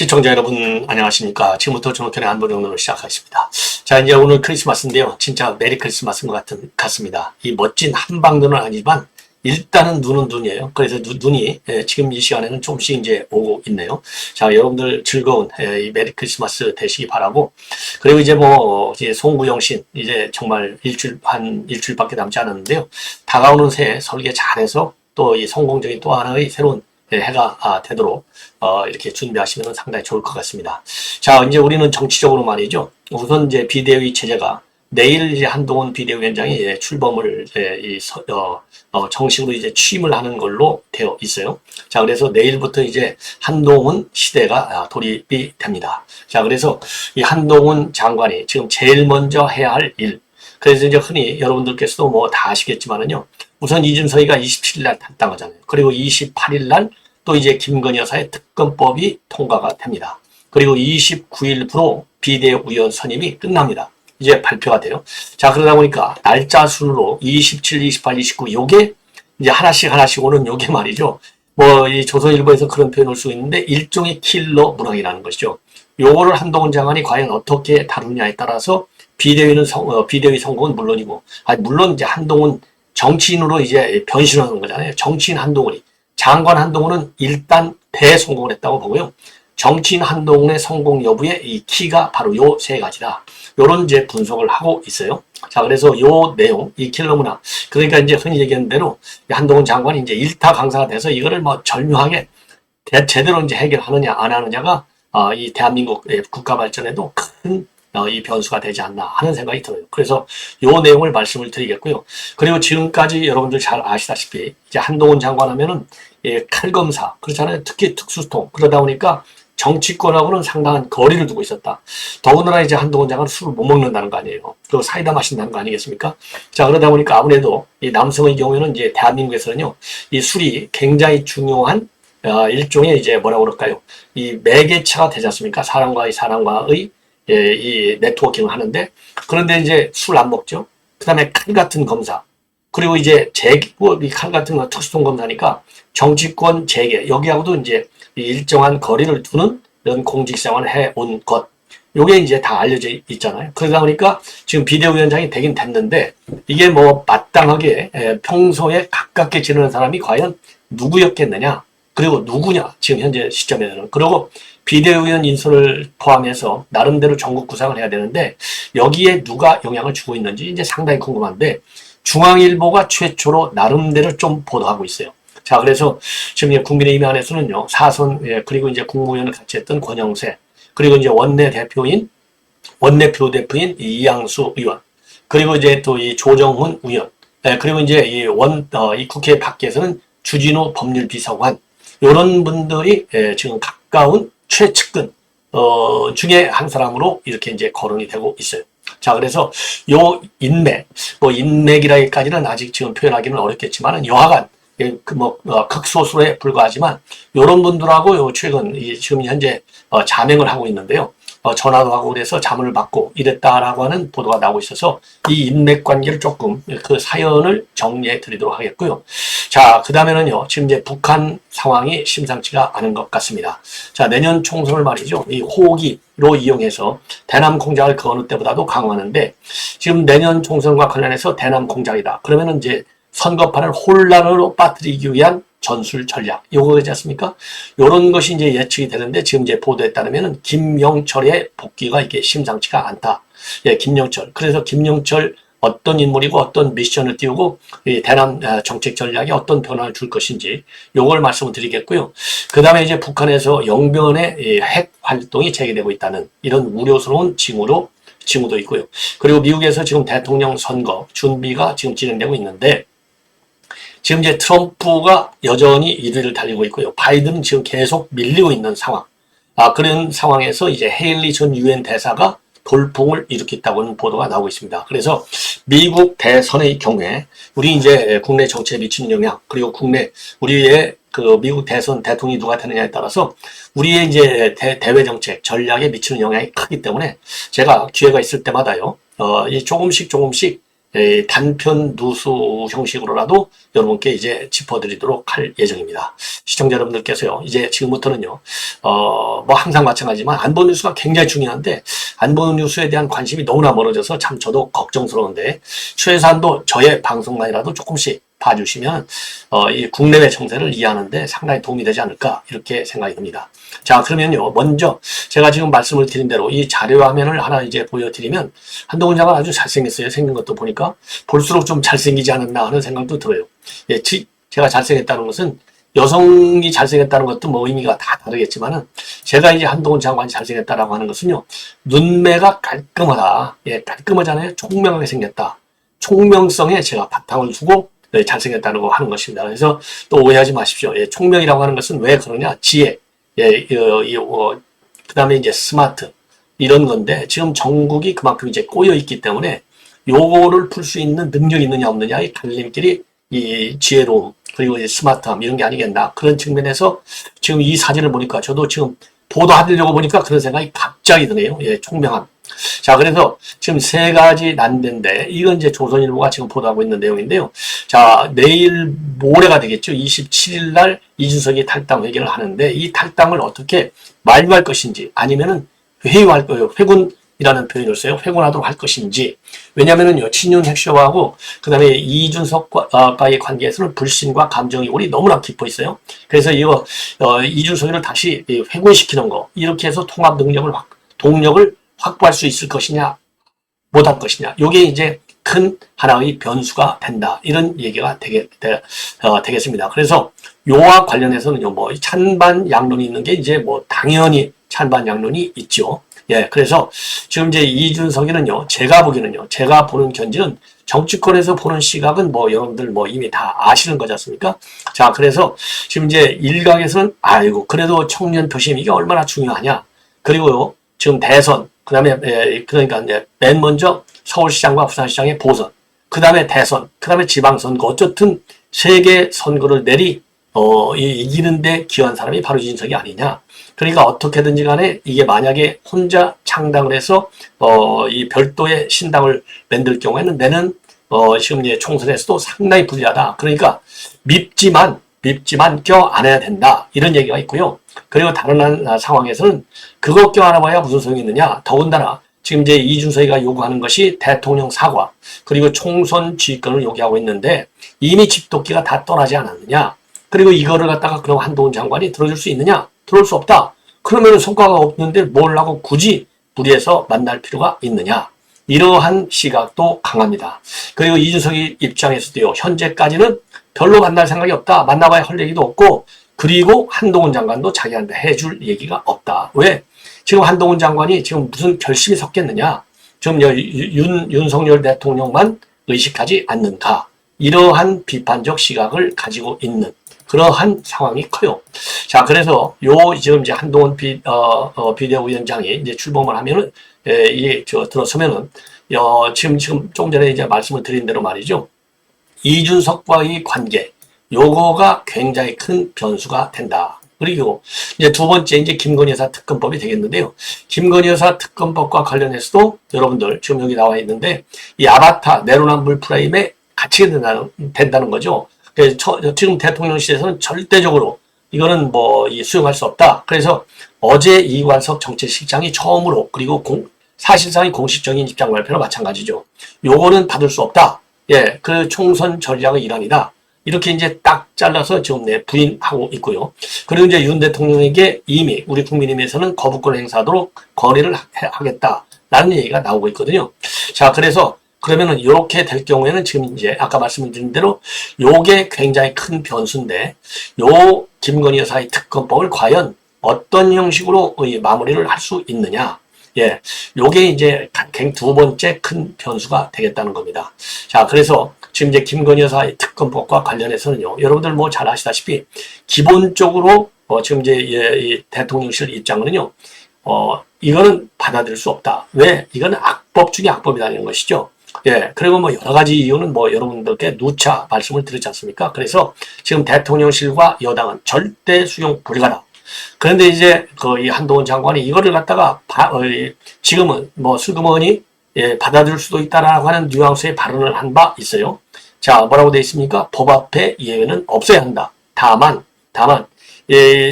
시청자 여러분 안녕하십니까. 지금부터 전호편의 안보정론을 시작하겠습니다. 자, 이제 오늘 크리스마스인데요. 진짜 메리 크리스마스인 것 같습니다. 이 멋진 한방눈은 아니지만 일단은 눈은 눈이에요. 그래서 눈이 지금 이 시간에는 조금씩 이제 오고 있네요. 자, 여러분들 즐거운 이 메리 크리스마스 되시기 바라고, 그리고 이제 이제 송구영신 이제 정말 한 일주일밖에 남지 않았는데요. 다가오는 새해 설계 잘해서 또 이 성공적인 또 하나의 새로운 해가 되도록 이렇게 준비하시면 상당히 좋을 것 같습니다. 자, 이제 우리는 정치적으로 말이죠. 우선 이제 비대위 체제가 내일 이제 한동훈 비대위원장이 출범을 정식으로 이제 취임을 하는 걸로 되어 있어요. 자, 그래서 내일부터 이제 한동훈 시대가 돌입이 됩니다. 자, 그래서 이 한동훈 장관이 지금 제일 먼저 해야 할 일. 그래서 이제 흔히 여러분들께서도 뭐 다 아시겠지만은요. 우선 이준석이가 27일 날 탈당하잖아요. 그리고 28일 날 또 이제 김건희 여사의 특검법이 통과가 됩니다. 그리고 29일부로 비대위원 선임이 끝납니다. 이제 발표가 돼요. 자, 그러다 보니까 날짜 순으로 27, 28, 29 요게 이제 하나씩 오는 요게 말이죠. 이 조선일보에서 그런 표현을 쓰고 있는데 일종의 킬러 문항이라는 것이죠. 요거를 한동훈 장관이 과연 어떻게 다루냐에 따라서 비대위 선거는 물론이고, 물론 이제 한동훈 정치인으로 이제 변신하는 거잖아요. 정치인 한동훈이. 장관 한동훈은 일단 대성공을 했다고 보고요. 정치인 한동훈의 성공 여부의 이 키가 바로 요 세 가지다. 요런 이제 분석을 하고 있어요. 자, 그래서 요 내용, 이 킬러 문항. 그러니까 이제 흔히 얘기하는 대로 한동훈 장관이 이제 일타 강사가 돼서 이거를 절묘하게 제대로 이제 해결하느냐, 안 하느냐가 이 대한민국 국가 발전에도 큰 이 변수가 되지 않나 하는 생각이 들어요. 그래서 요 내용을 말씀을 드리겠고요. 그리고 지금까지 여러분들 잘 아시다시피 이제 한동훈 장관 하면은 칼검사 그렇잖아요. 특히 특수통. 그러다 보니까 정치권하고는 상당한 거리를 두고 있었다. 더군다나 이제 한동훈 장관은 술을 못 먹는다는 거 아니에요. 그리고 사이다 마신다는 거 아니겠습니까? 자, 그러다 보니까 아무래도 이 남성의 경우에는 이제 대한민국에서는요, 이 술이 굉장히 중요한 일종의 이제 뭐라고 그럴까요? 이 매개체가 되지 않습니까? 사람과의 이 네트워킹을 하는데, 그런데 이제 술 안 먹죠. 그 다음에 칼 같은 검사. 그리고 이제 이 칼 같은 거 특수통 검사니까 정치권 재계, 여기하고도 이제 일정한 거리를 두는 이런 공직생활을 해온 것. 요게 이제 다 알려져 있잖아요. 그러다 보니까 지금 비대위원장이 되긴 됐는데, 이게 마땅하게 평소에 가깝게 지내는 사람이 과연 누구였겠느냐. 그리고 누구냐, 지금 현재 시점에서는. 그리고 비대위원 인선을 포함해서 나름대로 전국 구상을 해야 되는데, 여기에 누가 영향을 주고 있는지 이제 상당히 궁금한데, 중앙일보가 최초로 나름대로 좀 보도하고 있어요. 자, 그래서 지금 국민의힘 안에서는요, 사선, 그리고 이제 국무위원을 같이 했던 권영세, 그리고 이제 원내대표인 이양수 의원, 그리고 이제 또 이 조정훈 의원, 그리고 이제 이 국회 밖에서는 주진우 법률비서관, 요런 분들이 지금 가까운 최측근 중에 한 사람으로 이렇게 이제 거론이 되고 있어요. 자, 그래서 요 인맥이라기까지는 아직 지금 표현하기는 어렵겠지만은 여하간 극소수에 불과하지만 요런 분들하고 최근 지금 현재 자맹을 하고 있는데요. 전화도 하고 그래서 자문을 받고 이랬다라고 하는 보도가 나오고 있어서 이 인맥 관계를 조금 그 사연을 정리해 드리도록 하겠고요. 자, 그 다음에는요, 지금 이제 북한 상황이 심상치가 않은 것 같습니다. 자, 내년 총선을 말이죠. 이 호기로 이용해서 대남 공작을 그 어느 때보다도 강화하는데, 지금 내년 총선과 관련해서 대남 공작이다. 그러면은 이제 선거판을 혼란으로 빠뜨리기 위한 전술 전략, 요거지 않습니까? 요런 것이 이제 예측이 되는데, 지금 이제 보도에 따르면은 김영철의 복귀가 이게 심상치가 않다. 김영철. 그래서 김영철 어떤 인물이고 어떤 미션을 띄우고 이 대남 정책 전략에 어떤 변화를 줄 것인지 요걸 말씀을 드리겠고요. 그 다음에 이제 북한에서 영변의 핵 활동이 재개되고 있다는 이런 우려스러운 징후도 있고요. 그리고 미국에서 지금 대통령 선거 준비가 지금 진행되고 있는데, 지금 이제 트럼프가 여전히 1위를 달리고 있고요. 바이든은 지금 계속 밀리고 있는 상황. 그런 상황에서 이제 헤일리 전 유엔 대사가 돌풍을 일으켰다고는 보도가 나오고 있습니다. 그래서 미국 대선의 경우에 우리 이제 국내 정치에 미치는 영향, 그리고 우리의 그 미국 대선 대통령이 누가 되느냐에 따라서 우리의 이제 대외 정책 전략에 미치는 영향이 크기 때문에 제가 기회가 있을 때마다요, 조금씩 단편 누수 형식으로라도 여러분께 이제 짚어드리도록 할 예정입니다. 시청자 여러분들께서요, 이제 지금부터는요, 뭐 항상 마찬가지지만 안보 뉴스가 굉장히 중요한데, 안보 뉴스에 대한 관심이 너무나 멀어져서 참 저도 걱정스러운데, 최소한도 저의 방송만이라도 조금씩 봐주시면 이 국내외 정세를 이해하는데 상당히 도움이 되지 않을까 이렇게 생각이 듭니다. 자, 그러면요, 먼저 제가 지금 말씀을 드린 대로 이 자료 화면을 하나 이제 보여드리면, 한동훈 장관 아주 잘생겼어요. 생긴 것도 보니까 볼수록 좀 잘생기지 않았나 하는 생각도 들어요. 예, 제가 잘생겼다는 것은 여성이 잘생겼다는 것도 뭐 의미가 다 다르겠지만은, 제가 이제 한동훈 장관이 잘생겼다라고 하는 것은요, 눈매가 깔끔하다. 예, 깔끔하잖아요. 총명하게 생겼다. 총명성에 제가 바탕을 두고 잘생겼다는 거 하는 것입니다. 그래서 또 오해하지 마십시오. 예, 총명이라고 하는 것은 왜 그러냐? 지혜, 그 다음에 이제 스마트, 이런 건데, 지금 전국이 그만큼 이제 꼬여 있기 때문에 요거를 풀 수 있는 능력이 있느냐 없느냐의 갈림길이 이 지혜로움, 그리고 이제 스마트함, 이런 게 아니겠나. 그런 측면에서 지금 이 사진을 보니까 저도 지금 보도하려고 보니까 그런 생각이 갑자기 드네요. 예, 총명함. 자, 그래서 지금 세 가지 난데인데, 이건 이제 조선일보가 지금 보도하고 있는 내용인데요. 자, 내일 모레가 되겠죠. 27일 날 이준석이 탈당 회견을 하는데, 이 탈당을 어떻게 만류할 것인지, 아니면은 회유할 거예요. 회군이라는 표현을 써요. 회군하도록 할 것인지. 왜냐면은요, 친윤 핵쇼하고, 그 다음에 이준석과의 관계에서는 불신과 감정 이골이 너무나 깊어 있어요. 그래서 이거, 이준석이를 다시 회군시키는 거, 이렇게 해서 통합 동력을 확보할 수 있을 것이냐, 못할 것이냐. 요게 이제 큰 하나의 변수가 된다. 이런 얘기가 되겠습니다. 그래서 요와 관련해서는요, 뭐, 찬반 양론이 있는 게 이제 뭐, 당연히 찬반 양론이 있죠. 예, 그래서 지금 이제 이준석이는요, 제가 보는 견지는 정치권에서 보는 시각은 뭐 여러분들 뭐 이미 다 아시는 거지 않습니까? 자, 그래서 지금 이제 일각에서는 아이고, 그래도 청년 표심 이게 얼마나 중요하냐. 그리고요, 지금 대선, 그 다음에, 그러니까 이제 맨 먼저 서울시장과 부산시장의 보선, 그 다음에 대선, 그 다음에 지방선거, 어쨌든 세계 선거를 이기는데 기여한 사람이 바로 이준석이 아니냐. 그러니까 어떻게든지 간에 이게 만약에 혼자 창당을 해서, 이 별도의 신당을 만들 경우에는 내는, 지금 이제 총선에서도 상당히 불리하다. 그러니까 밉지만 껴 안아야 된다. 이런 얘기가 있고요. 그리고 다른 한 상황에서는 그거 껴 안아봐야 무슨 소용이 있느냐. 더군다나 지금 이제 이준석이가 요구하는 것이 대통령 사과, 그리고 총선 지휘권을 요구하고 있는데 이미 집도끼가 다 떠나지 않았느냐. 그리고 이거를 갖다가 그럼 한동훈 장관이 들어줄 수 있느냐? 들어올 수 없다. 그러면 성과가 없는데 뭘 하고 굳이 무리해서 만날 필요가 있느냐? 이러한 시각도 강합니다. 그리고 이준석이 입장에서도요, 현재까지는 별로 만날 생각이 없다. 만나봐야 할 얘기도 없고, 그리고 한동훈 장관도 자기한테 해줄 얘기가 없다. 왜? 지금 한동훈 장관이 지금 무슨 결심이 섰겠느냐? 지금 윤석열 대통령만 의식하지 않는가? 이러한 비판적 시각을 가지고 있는 그러한 상황이 커요. 자, 그래서 지금 이제 한동훈 비대위원장이 이제 출범을 하면은, 이게 들어서면은, 지금 조금 전에 이제 말씀을 드린 대로 말이죠. 이준석과의 관계, 요거가 굉장히 큰 변수가 된다. 그리고 이제 두 번째 이제 김건희 여사 특검법이 되겠는데요. 김건희 여사 특검법과 관련해서도 여러분들 지금 여기 나와 있는데, 이 아바타 내로남불 프레임에 갇히게 된다는 거죠. 그래서 지금 대통령실에서는 절대적으로 이거는 뭐 수용할 수 없다. 그래서 어제 이관석 정책실장이 처음으로, 그리고 사실상의 공식적인 입장 발표로 마찬가지죠. 요거는 받을 수 없다. 예, 그 총선 전략의 일환이다. 이렇게 이제 딱 잘라서 지금 부인하고 있고요. 그리고 이제 윤 대통령에게 이미 우리 국민의힘에서는 거부권 행사하도록 건의를 하겠다라는 얘기가 나오고 있거든요. 자, 그래서 그러면은 이렇게 될 경우에는 지금 이제 아까 말씀드린 대로 요게 굉장히 큰 변수인데, 요 김건희 여사의 특검법을 과연 어떤 형식으로 마무리를 할 수 있느냐. 예, 요게 이제 두 번째 큰 변수가 되겠다는 겁니다. 자, 그래서 지금 이제 김건희 여사의 특검법과 관련해서는요, 여러분들 뭐 잘 아시다시피 기본적으로 지금 이제 이 대통령실 입장은요, 이거는 받아들일 수 없다. 왜? 이거는 악법 중에 악법이라는 것이죠. 예, 그리고 뭐 여러 가지 이유는 뭐 여러분들께 누차 말씀을 드렸지 않습니까? 그래서 지금 대통령실과 여당은 절대 수용 불가다. 그런데 이제 이 한동훈 장관이 이거를 갖다가 지금은 뭐 슬그머니 받아들일 수도 있다라고 하는 뉘앙스의 발언을 한 바 있어요. 자, 뭐라고 되어 있습니까? 법 앞에 예외는 없어야 한다. 다만,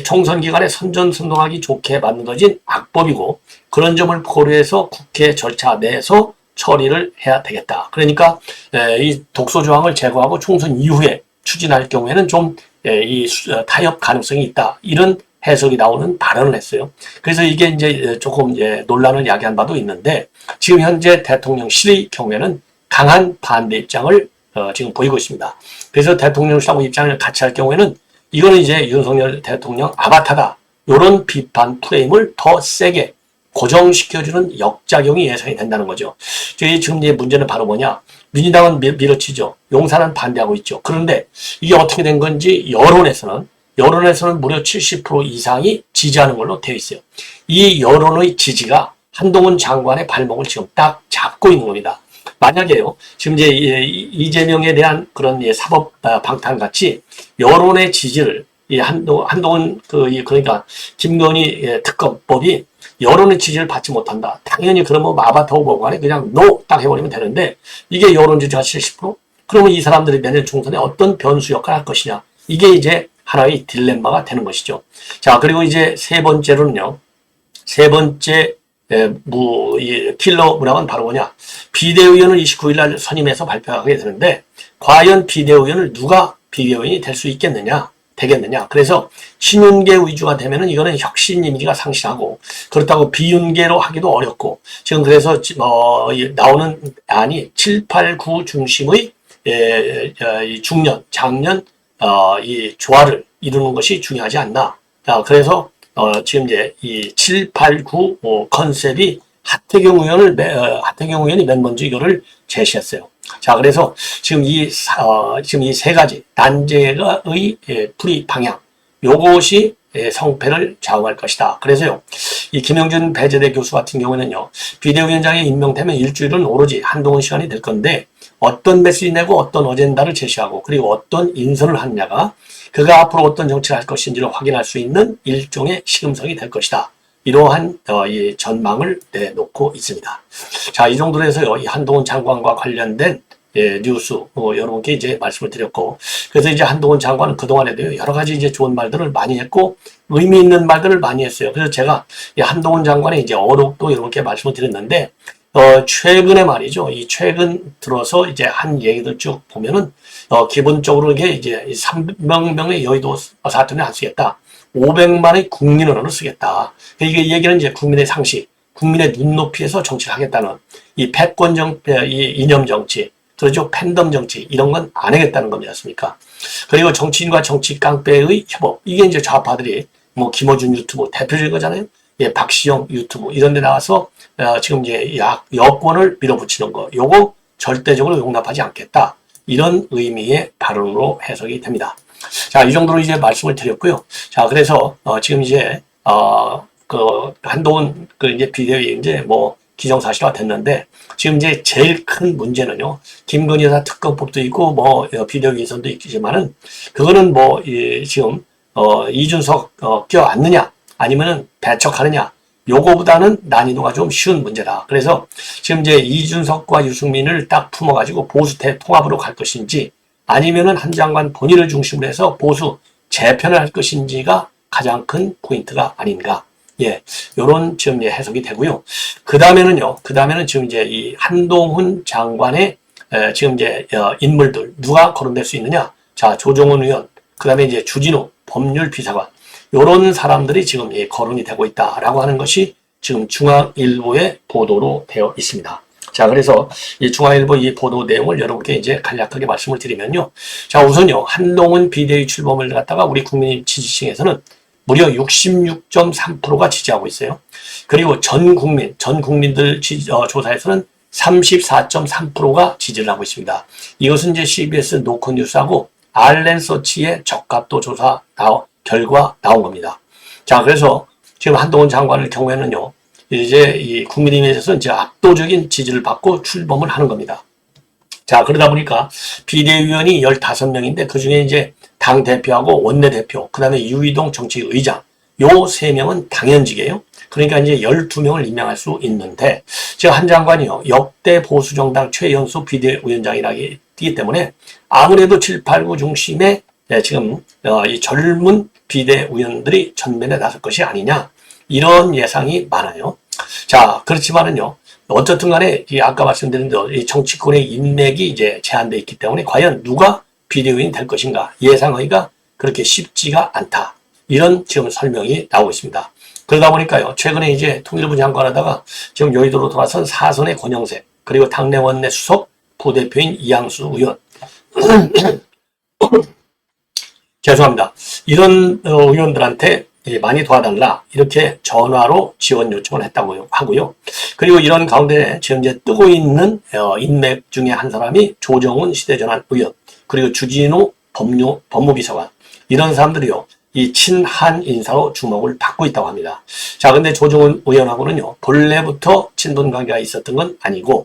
총선 기간에 선전선동하기 좋게 만들어진 악법이고 그런 점을 고려해서 국회 절차 내에서 처리를 해야 되겠다. 그러니까 이 독소 조항을 제거하고 총선 이후에 추진할 경우에는 좀 타협 가능성이 있다. 이런 해석이 나오는 발언을 했어요. 그래서 이게 이제 조금 논란을 야기한 바도 있는데 지금 현재 대통령실의 경우에는 강한 반대 입장을 지금 보이고 있습니다. 그래서 대통령실하고 입장을 같이 할 경우에는 이거는 이제 윤석열 대통령 아바타다. 이런 비판 프레임을 더 세게 고정시켜주는 역작용이 예상이 된다는 거죠. 지금 이제 문제는 바로 뭐냐. 민주당은 밀어치죠. 용산은 반대하고 있죠. 그런데 이게 어떻게 된 건지 여론에서는 무려 70% 이상이 지지하는 걸로 되어 있어요. 이 여론의 지지가 한동훈 장관의 발목을 지금 딱 잡고 있는 겁니다. 만약에요, 지금 이제 이재명에 대한 그런 사법 방탄 같이 여론의 지지를 한동훈 그러니까 김건희 특검법이 여론의 지지를 받지 못한다. 당연히 그러면 아바타 후보 간에 그냥 노 딱 해버리면 되는데 이게 여론 지지가 70%? 그러면 이 사람들이 내년 총선에 어떤 변수 역할을 할 것이냐. 이게 이제 하나의 딜레마가 되는 것이죠. 자, 그리고 이제 세 번째로는요. 세 번째 킬러 문항은 바로 뭐냐. 비대위원을 29일 날 선임해서 발표하게 되는데 과연 비대위원을 누가 비대위원이 될 수 있겠느냐. 되겠느냐. 그래서 친윤계 위주가 되면은 이거는 혁신 이미지가 상실하고 그렇다고 비윤계로 하기도 어렵고 지금 그래서 나오는 안이 7, 8, 9 중심의 중년, 장년 이 조화를 이루는 것이 중요하지 않나. 그래서 지금 이제 이 7, 8, 9 컨셉이 하태경 의원이 맨 먼저 이거를 제시했어요. 자, 그래서 지금 이 세 가지 난제의 풀이 방향, 요것이 성패를 좌우할 것이다. 그래서요, 이 김영준 배재대 교수 같은 경우는요, 비대위원장에 임명되면 일주일은 오로지 한동훈 시간이 될 건데, 어떤 메시지 내고 어떤 어젠다를 제시하고, 그리고 어떤 인선을 하느냐가 그가 앞으로 어떤 정치를 할 것인지를 확인할 수 있는 일종의 시금석이 될 것이다. 이러한 이 전망을 내놓고 있습니다. 자, 이 정도로 해서요, 이 한동훈 장관과 관련된 뉴스 여러분께 이제 말씀을 드렸고, 그래서 이제 한동훈 장관은 그동안에도 여러 가지 이제 좋은 말들을 많이 했고 의미 있는 말들을 많이 했어요. 그래서 제가 이 한동훈 장관의 이제 어록도 여러분께 말씀을 드렸는데 최근에 말이죠. 이 최근 들어서 이제 한 얘기들 쭉 보면은 기본적으로 이게 이제 300명의 여의도 사투리는 안 쓰겠다. 500만의 국민 언어를 쓰겠다. 이게 얘기는 이제 국민의 상식, 국민의 눈높이에서 정치를 하겠다는 이 이 이념 정치, 그렇죠? 팬덤 정치 이런 건 안 하겠다는 겁니다. 습니까? 그리고 정치인과 정치 깡패의 협업, 이게 이제 좌파들이 뭐 김어준 유튜브 대표적인 거잖아요. 예, 박시영 유튜브 이런 데 나와서 지금 이제 여권을 밀어붙이는 거, 요거 절대적으로 용납하지 않겠다. 이런 의미의 발언으로 해석이 됩니다. 자, 이 정도로 이제 말씀을 드렸고요. 자, 그래서 지금 이제 한동훈 이제 비대위 이제 뭐 기정사실화 됐는데 지금 이제 제일 큰 문제는요. 김건희 여사 특검법도 있고 뭐 비대위 인선도 있지만은 그거는 뭐 지금 이준석 껴안느냐 아니면은 배척하느냐, 요거보다는 난이도가 좀 쉬운 문제다. 그래서 지금 이제 이준석과 유승민을 딱 품어가지고 보수 대통합으로 갈 것인지 아니면은 한 장관 본인을 중심으로 해서 보수 재편을 할 것인지가 가장 큰 포인트가 아닌가. 예, 요런 지금 이제 해석이 되고요. 그 다음에는 지금 이제 이 한동훈 장관의 지금 이제 인물들 누가 거론될 수 있느냐. 자, 조정훈 의원, 그 다음에 이제 주진우 법률 비서관, 요런 사람들이 지금 거론이 되고 있다라고 하는 것이 지금 중앙일보의 보도로 되어 있습니다. 자, 그래서 이 중앙일보 이 보도 내용을 여러분께 이제 간략하게 말씀을 드리면요. 자, 우선요, 한동훈 비대위 출범을 갖다가 우리 국민 지지층에서는 무려 66.3%가 지지하고 있어요. 그리고 전 국민들 조사에서는 34.3%가 지지를 하고 있습니다. 이것은 이제 CBS 노컷뉴스하고 알렌서치의 적합도 조사 결과 나온 겁니다. 자, 그래서 지금 한동훈 장관의 경우에는요, 이제 이 국민의힘에서 이제 압도적인 지지를 받고 출범을 하는 겁니다. 자, 그러다 보니까 비대위원이 15명인데 그 중에 이제 당대표하고 원내대표, 그 다음에 유이동 정치의장, 요 세 명은 당연직이에요. 그러니까 이제 12명을 임명할 수 있는데, 제가 한 장관이요, 역대 보수정당 최연소 비대위원장이라기 때문에 아무래도 7, 8, 9 중심에 지금 이 젊은 비대위원들이 전면에 나설 것이 아니냐, 이런 예상이 많아요. 자, 그렇지만은요, 어쨌든 간에 아까 말씀드린 대로 이 정치권의 인맥이 이제 제한되어 있기 때문에 과연 누가 비대위원이 될 것인가 예상하기가 그렇게 쉽지가 않다. 이런 지금 설명이 나오고 있습니다. 그러다 보니까요, 최근에 이제 통일부 장관하다가 지금 여의도로 돌아선 사선의 권영세, 그리고 당내 원내 수석 부대표인 이양수 의원. 죄송합니다. 이런 의원들한테 많이 도와달라, 이렇게 전화로 지원 요청을 했다고 하고요. 그리고 이런 가운데 지금 이제 뜨고 있는 인맥 중에 한 사람이 조정훈 시대전환 의원, 그리고 주진우 법무비서관, 이런 사람들이요, 이 친한 인사로 주목을 받고 있다고 합니다. 자, 근데 조정훈 의원하고는요, 본래부터 친분 관계가 있었던 건 아니고요.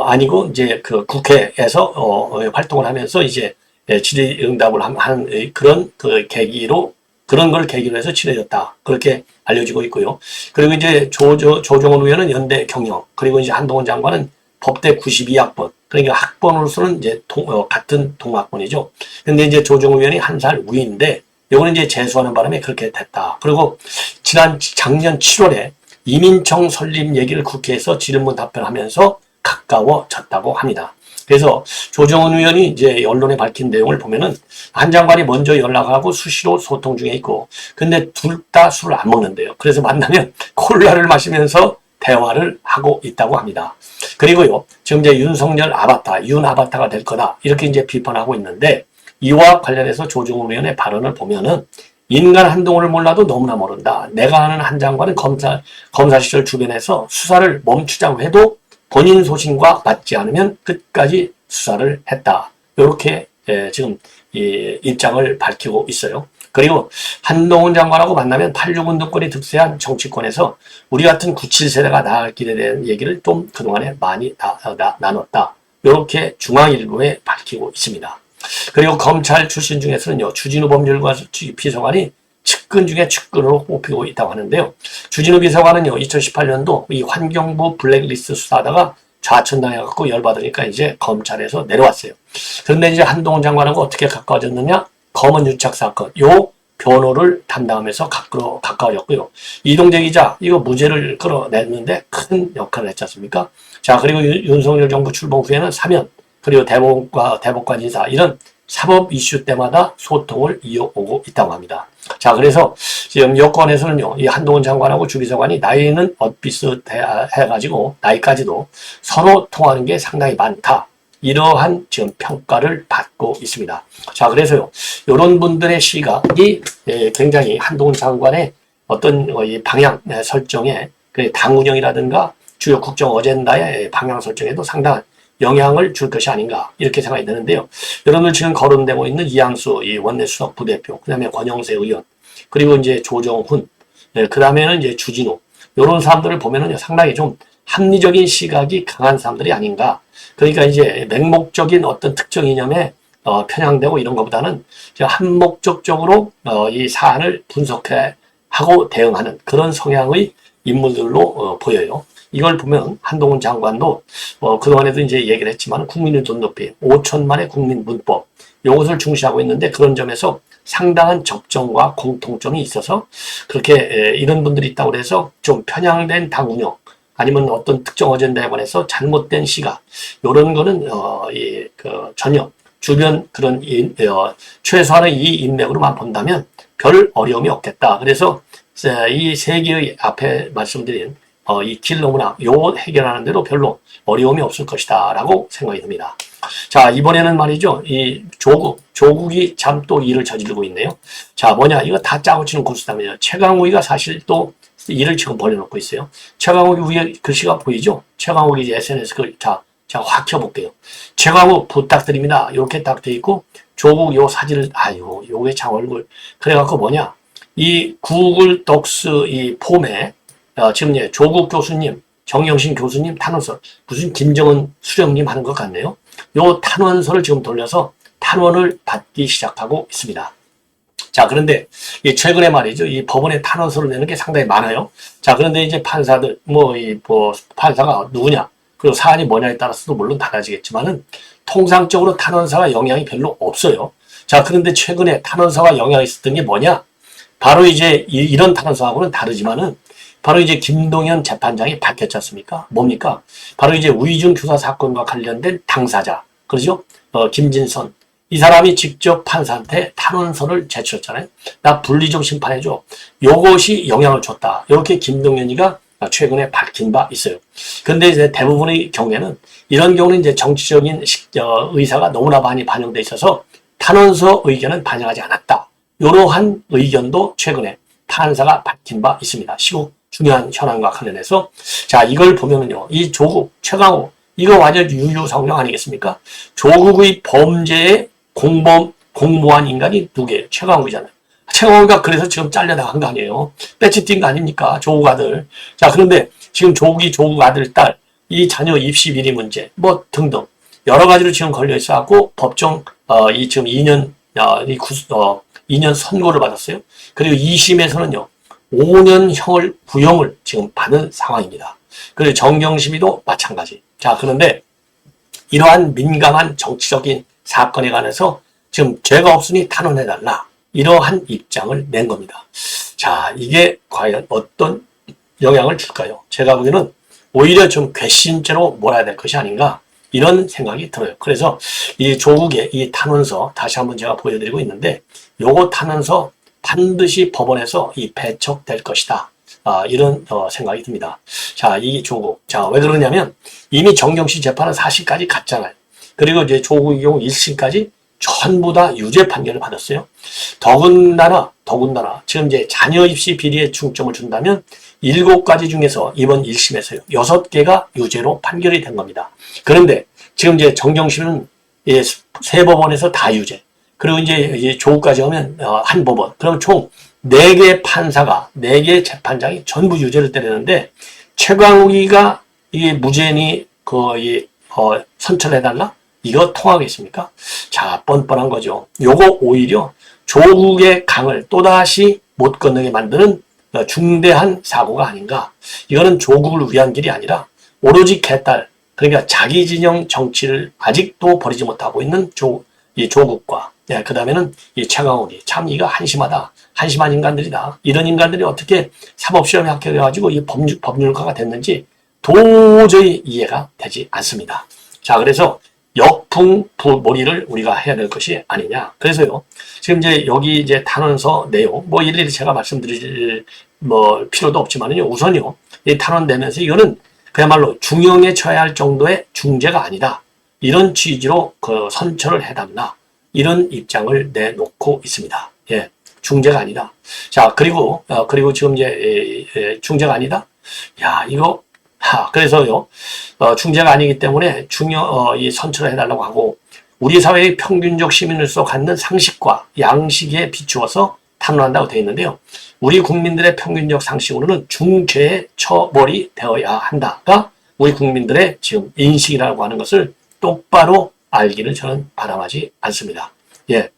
아니고 이제 그 국회에서 활동을 하면서 이제 질의응답을 하는 그런 그 계기로, 그런 걸 계기로 해서 친해졌다, 그렇게 알려지고 있고요. 그리고 이제 조정훈 의원은 연대 경영, 그리고 이제 한동훈 장관은 법대 92학번, 그러니까 학번으로서는 이제 같은 동학번이죠. 근데 이제 조정훈 의원이 한 살 위인데, 요거는 이제 재수하는 바람에 그렇게 됐다. 그리고 작년 7월에 이민청 설립 얘기를 국회에서 질문 답변하면서 가까워졌다고 합니다. 그래서 조정훈 의원이 이제 언론에 밝힌 내용을 보면은 한 장관이 먼저 연락하고 수시로 소통 중에 있고, 근데 둘 다 술을 안 먹는데요. 그래서 만나면 콜라를 마시면서 대화를 하고 있다고 합니다. 그리고요, 지금 이제 윤석열 윤 아바타가 될 거다, 이렇게 이제 비판하고 있는데, 이와 관련해서 조정훈 의원의 발언을 보면은 인간 한동훈을 몰라도 너무나 모른다. 내가 아는 한 장관은 검사 시절 주변에서 수사를 멈추자고 해도 본인 소신과 맞지 않으면 끝까지 수사를 했다. 이렇게 지금 이 입장을 밝히고 있어요. 그리고 한동훈 장관하고 만나면 86 운동권이 득세한 정치권에서 우리 같은 97세대가 나아갈 길에 대한 얘기를 좀 그동안에 많이 나눴다. 이렇게 중앙일보에 밝히고 있습니다. 그리고 검찰 출신 중에서는요, 주진우 법률관 비서관이 측근 중에 측근으로 뽑히고 있다고 하는데요. 주진우 비서관은요, 2018년도 이 환경부 블랙리스트 수사하다가 좌천당해갖고 열받으니까 이제 검찰에서 내려왔어요. 그런데 이제 한동훈 장관하고 어떻게 가까워졌느냐? 검은 유착 사건, 요 변호를 담당하면서 가까워졌고요. 이동재 기자, 이거 무죄를 끌어냈는데 큰 역할을 했지 않습니까? 자, 그리고 윤석열 정부 출범 후에는 사면, 그리고 대법관 인사, 이런 사법 이슈 때마다 소통을 이어오고 있다고 합니다. 자, 그래서 지금 여권에서는요, 이 한동훈 장관하고 주비서관이 나이는 비슷해가지고 나이까지도 서로 통하는 게 상당히 많다, 이러한 지금 평가를 받고 있습니다. 자, 그래서요, 이런 분들의 시각이 굉장히 한동훈 장관의 어떤 이 방향 설정에, 당 운영이라든가 주요 국정 어젠다의 방향 설정에도 상당한 영향을 줄 것이 아닌가, 이렇게 생각이 드는데요. 여러분들 지금 거론되고 있는 이양수 이 원내 수석 부대표, 그 다음에 권영세 의원, 그리고 이제 조정훈, 그 다음에는 이제 주진우, 이런 사람들을 보면은 상당히 좀 합리적인 시각이 강한 사람들이 아닌가. 그러니까 이제 맹목적인 어떤 특정 이념에 편향되고 이런 것보다는 한목적적으로 이 사안을 분석하고 대응하는 그런 성향의 인물들로 보여요. 이걸 보면 한동훈 장관도 그동안에도 이제 얘기를 했지만 국민의 돈 높이 5천만의 국민 문법, 이것을 중시하고 있는데, 그런 점에서 상당한 접점과 공통점이 있어서 그렇게 이런 분들이 있다고 해서 좀 편향된 당 운영, 아니면 어떤 특정 어젠다에 관해서 잘못된 시각, 이런 거는 전혀 주변 그런 최소한의 이 인맥으로만 본다면 별 어려움이 없겠다. 그래서 이 세 개의 앞에 말씀드린 이 딜러문학 요 해결하는 데도 별로 어려움이 없을 것이다 라고 생각이 듭니다. 자, 이번에는 말이죠, 이 조국이 참 또 일을 저지르고 있네요. 자, 뭐냐, 이거 다 짜고 치는 고수다면요. 최강욱이가 사실 또 일을 지금 벌여놓고 있어요. 최강욱이 위에 글씨가 보이죠? 최강욱이 이제 SNS 글, 자, 제가 확 켜볼게요. 최강욱 부탁드립니다, 이렇게 딱 돼 있고, 조국 요 사진을, 요게 참 얼굴. 그래갖고 뭐냐, 이 구글 독스 이 폼에 지금 조국 교수님, 정영신 교수님 탄원서, 무슨 김정은 수령님 하는 것 같네요. 요 탄원서를 지금 돌려서 탄원을 받기 시작하고 있습니다. 자, 그런데 이 최근에 말이죠. 이 법원에 탄원서를 내는 게 상당히 많아요. 자, 그런데 이제 판사들, 판사가 누구냐, 그리고 사안이 뭐냐에 따라서도 물론 달라지겠지만은 통상적으로 탄원서가 영향이 별로 없어요. 자, 그런데 최근에 탄원서가 영향이 있었던 게 뭐냐? 바로 이제 이런 탄원서하고는 다르지만은 바로 이제 김동연 재판장이 밝혔지 않습니까? 뭡니까? 바로 이제 우이중 교사 사건과 관련된 당사자, 그렇죠? 김진선. 이 사람이 직접 판사한테 탄원서를 제출했잖아요. 나 분리 좀 심판해줘. 요것이 영향을 줬다. 이렇게 김동연이가 최근에 밝힌 바 있어요. 근데 이제 대부분의 경우에는 이런 경우는 이제 정치적인 의사가 너무나 많이 반영돼 있어서 탄원서 의견은 반영하지 않았다. 이러한 의견도 최근에 판사가 밝힌 바 있습니다. 시국 중요한 현안과 관련해서. 자, 이걸 보면은요, 이 조국, 최강욱, 이거 완전 유유성령 아니겠습니까? 조국의 범죄에 공모한 인간이 누구예요? 최강욱이잖아요. 최강욱이가 그래서 지금 잘려나간 거 아니에요? 배치 뛴 거 아닙니까? 조국 아들. 자, 그런데 지금 조국이 조국 아들, 딸, 이 자녀 입시 비리 문제, 뭐 등등 여러 가지로 지금 걸려 있어갖고 법정 이 지금 2년 2년 선고를 받았어요. 그리고 2심에서는요 5년형을 구형을 지금 받은 상황입니다. 그리고 정경심이도 마찬가지. 자, 그런데 이러한 민감한 정치적인 사건에 관해서 지금 죄가 없으니 탄원해달라, 이러한 입장을 낸 겁니다. 자, 이게 과연 어떤 영향을 줄까요? 제가 보기에는 오히려 좀 괘씸죄로 몰아야 될 것이 아닌가, 이런 생각이 들어요. 그래서 이 조국의 이 탄원서 다시 한번 제가 보여드리고 있는데, 요거 탄원서 반드시 법원에서 이 배척될 것이다. 이런 생각이 듭니다. 자, 이 조국. 자, 왜 그러냐면 이미 정경심 재판은 4심까지 갔잖아요. 그리고 이제 조국의 경우 1심까지 전부 다 유죄 판결을 받았어요. 더군다나 지금 이제 자녀 입시 비리에 중점을 준다면 7가지 중에서 이번 1심에서요 6개가 유죄로 판결이 된 겁니다. 그런데 지금 이제 정경심은 세 법원에서 다 유죄. 그리고 이제 조국까지 오면 한 법원. 그럼 총 4개 판사가, 4개 재판장이 전부 유죄를 때리는데, 최강욱이가 이게 무죄니 선처해달라? 이거 통하겠습니까? 자, 뻔뻔한 거죠. 요거 오히려 조국의 강을 또다시 못 건너게 만드는 중대한 사고가 아닌가. 이거는 조국을 위한 길이 아니라 오로지 개딸, 그러니까 자기 진영 정치를 아직도 버리지 못하고 있는 이 조국과, 그 다음에는 이 최강욱이, 참 이거 한심하다. 한심한 인간들이다. 이런 인간들이 어떻게 사법시험에 합격해가지고 이 법률가가 됐는지 도저히 이해가 되지 않습니다. 자, 그래서 역풍부몰이를 우리가 해야 될 것이 아니냐. 그래서요, 지금 여기 탄원서 내용, 일일이 제가 말씀드릴 필요도 없지만요, 우선요, 이 탄원 내면서 이거는 그야말로 중형에 처해야 할 정도의 중죄가 아니다. 이런 취지로 선처를 해달라. 이런 입장을 내놓고 있습니다. 예, 중죄가 아니다. 자, 그리고 지금 중죄가 아니다. 야, 이거, 그래서요, 중죄가 아니기 때문에 이 선처를 해달라고 하고, 우리 사회의 평균적 시민으로서 갖는 상식과 양식에 비추어서 탄원한다고 되어 있는데요. 우리 국민들의 평균적 상식으로는 중죄에 처벌이 되어야 한다가 우리 국민들의 지금 인식이라고 하는 것을 똑바로 알기를 저는 바람하지 않습니다. 예.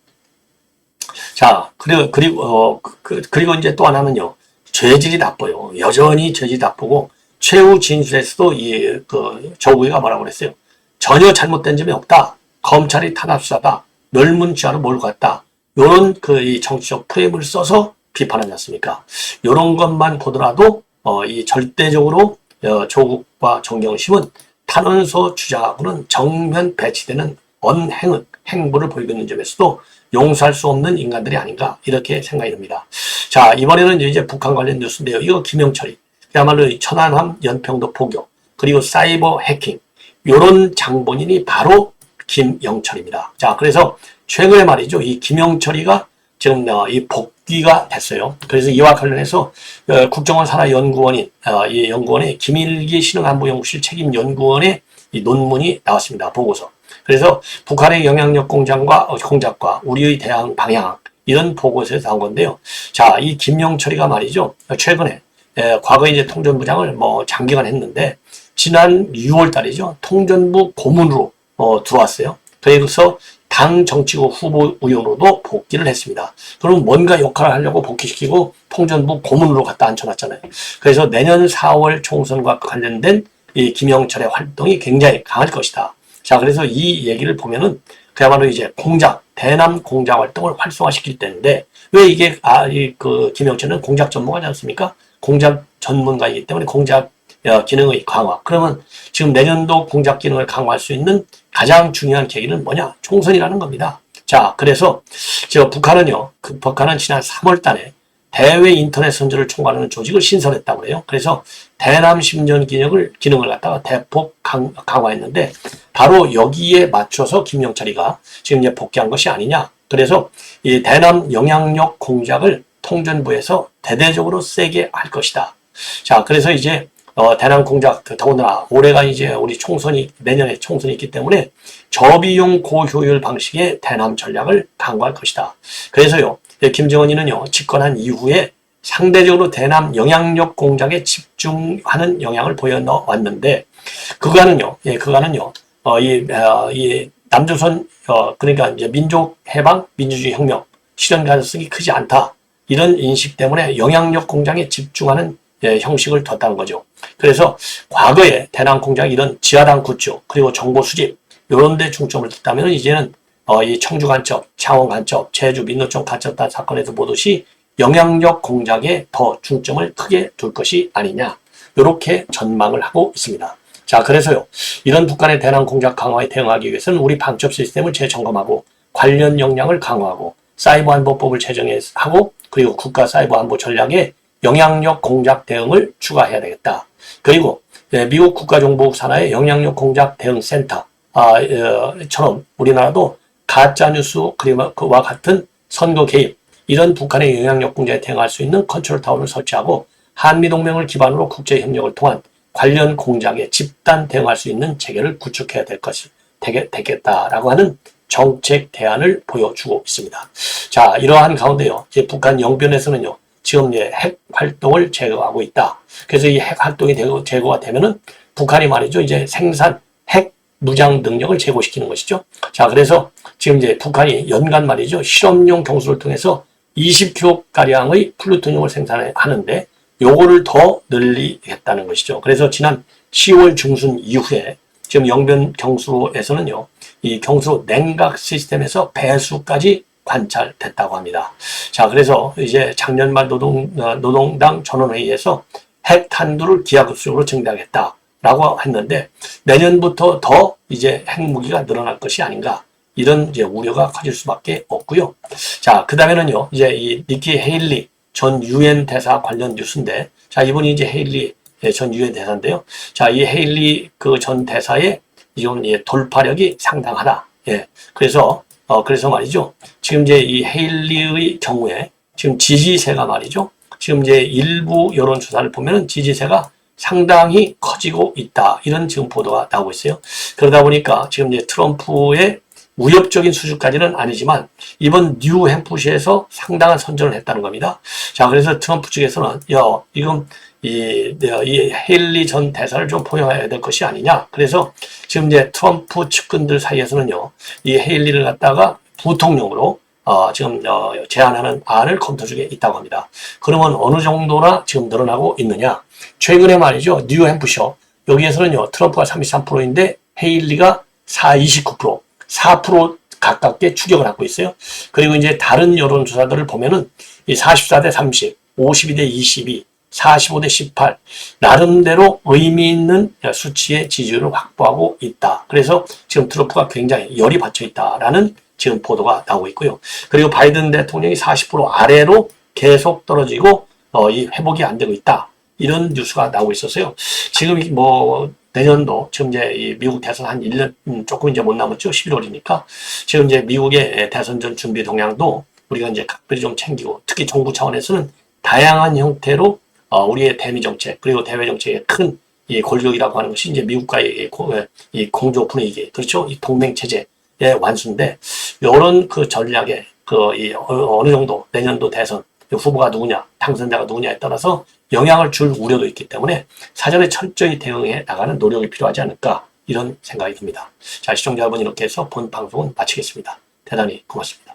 자, 그리고 이제 또 하나는요, 죄질이 나빠요. 여전히 죄질이 나쁘고, 최후 진술에서도 조국이가 뭐라고 그랬어요? 전혀 잘못된 점이 없다. 검찰이 탄압수사다. 멸문 취하로 몰고 갔다. 요런 이 정치적 프레임을 써서 비판하지 않습니까? 요런 것만 보더라도, 이 절대적으로, 조국과 정경심은 탄원서 주장하고는 정면 배치되는 행보를 보이고 있는 점에서도 용서할 수 없는 인간들이 아닌가, 이렇게 생각이 듭니다. 자, 이번에는 이제 북한 관련 뉴스인데요. 이거 김영철이, 그야말로 천안함 연평도 포격, 그리고 사이버 해킹, 요런 장본인이 바로 김영철입니다. 자, 그래서 최근에 말이죠, 이 김영철이가 지금 이 복귀가 됐어요. 그래서 이와 관련해서 국정원 산하연구원인 이 연구원의 김일기 신흥안보연구실 책임 연구원의 이 논문이 나왔습니다. 보고서. 그래서 북한의 영향력 공작과 우리의 대응 방향, 이런 보고서에서 나온 건데요. 자, 이 김영철이가 말이죠, 최근에 과거에 이제 통전부장을 장기간 했는데, 지난 6월 달이죠, 통전부 고문으로 들어왔어요. 그래서 당 정치국 후보 의원으로도 복귀를 했습니다. 그럼 뭔가 역할을 하려고 복귀시키고 통전부 고문으로 갖다 앉혀놨잖아요. 그래서 내년 4월 총선과 관련된 이 김영철의 활동이 굉장히 강할 것이다. 자, 그래서 이 얘기를 보면은 그야말로 이제 공작, 대남 공작 활동을 활성화시킬 때인데, 왜 이게, 김영철은 공작 전문가지 않습니까? 공작 전문가이기 때문에 공작 기능의 강화. 그러면 지금 내년도 공작 기능을 강화할 수 있는 가장 중요한 계기는 뭐냐? 총선이라는 겁니다. 자, 그래서 북한은요, 북한은 지난 3월 달에 대외 인터넷 선전을 총괄하는 조직을 신설했다고 해요. 그래서 대남 심전 기능을 갖다가 대폭 강화했는데, 바로 여기에 맞춰서 김영철이가 지금 이제 복귀한 것이 아니냐. 그래서 이 대남 영향력 공작을 통전부에서 대대적으로 세게 할 것이다. 자, 그래서 이제 대남 공작, 더군다나 올해가 이제 우리 내년에 총선이 있기 때문에 저비용 고효율 방식의 대남 전략을 강구할 것이다. 그래서요, 김정은이는요, 집권한 이후에 상대적으로 대남 영향력 공작에 집중하는 영향을 보여왔는데, 그간은요, 이 남조선, 그러니까 이제 민족 해방, 민주주의 혁명, 실현 가능성이 크지 않다. 이런 인식 때문에 영향력 공작에 집중하는 형식을 뒀다는 거죠. 그래서 과거에 대남 공작 이런 지하당 구축, 그리고 정보 수집, 이런 데 중점을 뒀다면 이제는 이 청주 간첩, 창원 간첩, 제주 민노총 간첩단 사건에서 보듯이 영향력 공작에 더 중점을 크게 둘 것이 아니냐, 이렇게 전망을 하고 있습니다. 자, 그래서요, 이런 북한의 대남 공작 강화에 대응하기 위해서는 우리 방첩 시스템을 재점검하고 관련 역량을 강화하고 사이버 안보법을 제정하고, 그리고 국가 사이버 안보 전략에 영향력 공작 대응을 추가해야 되겠다. 그리고 미국 국가정보국 산하의 영향력 공작 대응 센터처럼 우리나라도 가짜뉴스 그와 같은 선거 개입, 이런 북한의 영향력 공작에 대응할 수 있는 컨트롤 타워를 설치하고 한미동맹을 기반으로 국제협력을 통한 관련 공작에 집단 대응할 수 있는 체계를 구축해야 되겠다라고 하는 정책 대안을 보여주고 있습니다. 자, 이러한 가운데요, 이제 북한 영변에서는요, 지금 이제 핵 활동을 제거하고 있다. 그래서 이 핵 활동이 제거가 되면은 북한이 말이죠, 이제 생산 핵 무장 능력을 제고시키는 것이죠. 자, 그래서 지금 이제 북한이 연간 말이죠, 실험용 경수를 통해서 20kg가량의 플루토늄을 생산하는데, 요거를 더 늘리겠다는 것이죠. 그래서 지난 10월 중순 이후에 지금 영변 경수로에서는요, 이 경수로 냉각 시스템에서 배수까지 관찰됐다고 합니다. 자, 그래서 이제 작년 말 노동당 전원회의에서 핵 탄두를 기하급수적으로 증대하겠다라고 했는데, 내년부터 더 이제 핵무기가 늘어날 것이 아닌가, 이런 이제 우려가 커질 수밖에 없고요. 자, 그 다음에는요, 이제 이 니키 헤일리 전 유엔 대사 관련 뉴스인데, 자, 이분이 이제 헤일리 전 유엔 대사인데요. 자, 이 헤일리 그 전 대사의 이런 돌파력이 상당하다. 예. 그래서 말이죠, 지금 이제 이 헤일리의 경우에 지금 지지세가 말이죠, 지금 이제 일부 여론조사를 보면은 지지세가 상당히 커지고 있다. 이런 지금 보도가 나오고 있어요. 그러다 보니까 지금 이제 트럼프의 위협적인 수준까지는 아니지만 이번 뉴햄프시에서 상당한 선전을 했다는 겁니다. 자, 그래서 트럼프 측에서는 이건 이 헤일리 전 대사를 좀 포용해야 될 것이 아니냐. 그래서 지금 이제 트럼프 측근들 사이에서는요, 이 헤일리를 갖다가 부통령으로 지금 제안하는 안을 검토 중에 있다고 합니다. 그러면 어느 정도나 지금 늘어나고 있느냐? 최근에 말이죠, 뉴햄프셔 여기에서는요, 트럼프가 33%인데 헤일리가 29%, 4% 가깝게 추격을 하고 있어요. 그리고 이제 다른 여론조사들을 보면은 이 44대 30, 52대 22, 45대 18, 나름대로 의미 있는 수치의 지지율을 확보하고 있다. 그래서 지금 트럼프가 굉장히 열이 받쳐 있다라는 지금 보도가 나오고 있고요. 그리고 바이든 대통령이 40% 아래로 계속 떨어지고 이 회복이 안 되고 있다. 이런 뉴스가 나오고 있었어요. 지금 뭐 내년도 지금 이제 이 미국 대선 한 1년 조금 이제 못 남았죠. 11월이니까 지금 이제 미국의 대선전 준비 동향도 우리가 이제 각별히 좀 챙기고, 특히 정부 차원에서는 다양한 형태로 우리의 대미 정책, 그리고 대외 정책의 큰 이 골격이라고 하는 것이 이제 미국과의 이 공조 분위기, 그렇죠? 이 동맹 체제의 완수인데, 이런 그 전략에 어느 정도 내년도 대선 후보가 누구냐, 당선자가 누구냐에 따라서 영향을 줄 우려도 있기 때문에 사전에 철저히 대응해 나가는 노력이 필요하지 않을까, 이런 생각이 듭니다. 자, 시청자 여러분, 이렇게 해서 본 방송은 마치겠습니다. 대단히 고맙습니다.